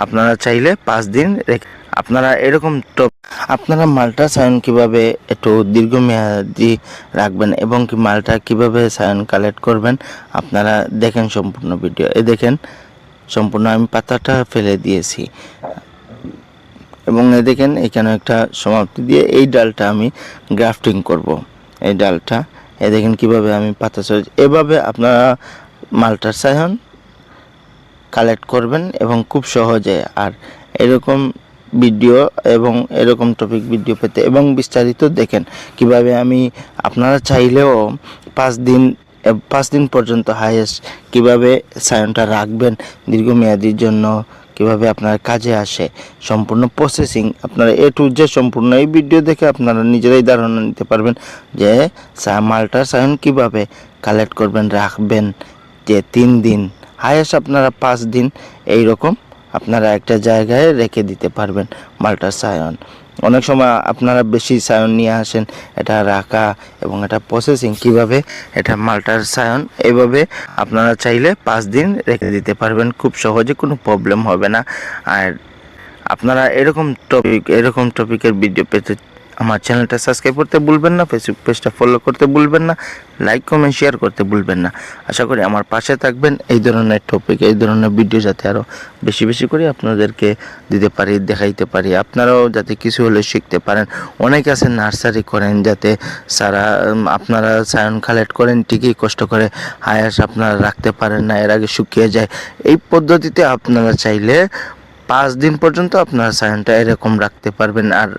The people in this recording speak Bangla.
আপনারা চাইলে 5 দিন আপনারা এরকম টপ আপনারা মালটা সায়ন কিভাবে একটু দীর্ঘমেয়াদী রাখবেন এবং কি মালটা কিভাবে সায়ন কালেক্ট করবেন আপনারা দেখেন সম্পূর্ণ ভিডিও। দেখেন সম্পূর্ণ আমি পাতাটা ফেলে দিয়েছি এবং দেখেন এখানে একটা সমাপ্তি দিয়ে এই ডালটা আমি গ্রাফটিং করব। এই ডালটা দেখেন কিভাবে আমি পাতা এভাবে আপনারা মালটার সায়ন কালেক্ট করবেন এবং খুব সহজে। আর এরকম ভিডিও এবং এরকম টপিক ভিডিও পেতে এবং বিস্তারিত দেখেন কিভাবে আমি আপনারা চাইলেও 5 দিন পর্যন্ত হাইয়েস্ট কিভাবে সায়নটা রাখবেন দীর্ঘমেয়াদীর জন্য, কিভাবে আপনার কাজে আসে সম্পূর্ণ প্রসেসিং আপনারা এ টু জেড সম্পূর্ণ এই ভিডিও দেখে আপনারা নিজেরাই ধারণা নিতে পারবেন যে মালটার সায়ন কিভাবে কালেক্ট করবেন রাখবেন। যে 3 দিন হাইয়েস্ট আপনারা 5 দিন এই রকম আপনারা একটা জায়গায় রেখে দিতে পারবেন মালটার সায়ন। অনেক সময় আপনারা বেশি সায়ন নিয়ে আসেন, এটা রাখা এবং এটা প্রসেসিং কিভাবে এটা মালটার সায়ন এইভাবে আপনারা চাইলে 5 দিন রেখে দিতে পারবেন খুব সহজে, কোনো প্রবলেম হবে না। আর আপনারা এরকম টপিকের ভিডিও পেতে আমার চ্যানেলটা সাবস্ক্রাইব করতে ভুলবেন না, ফেসবুক পেজটা ফলো করতে ভুলবেন না, লাইক কমেন্ট শেয়ার করতে ভুলবেন না। আশা করি আমার পাশে থাকবেন এই ধরনের টপিক এই ধরনের ভিডিও যাতে আরও বেশি বেশি করে আপনাদেরকে দিতে পারি, দেখাইতে পারি, আপনারাও যাতে কিছু হলে শিখতে পারেন। অনেক আছে নার্সারি করেন যাতে আপনারা সায়ন কালেক্ট করেন ঠিকই কষ্ট করে হায়াস আপনারা রাখতে পারেন না, এর আগে শুকিয়ে যায়। এই পদ্ধতিতে আপনারা চাইলে 5 দিন পর্যন্ত আপনারা সায়নটা এরকম রাখতে পারবেন। আর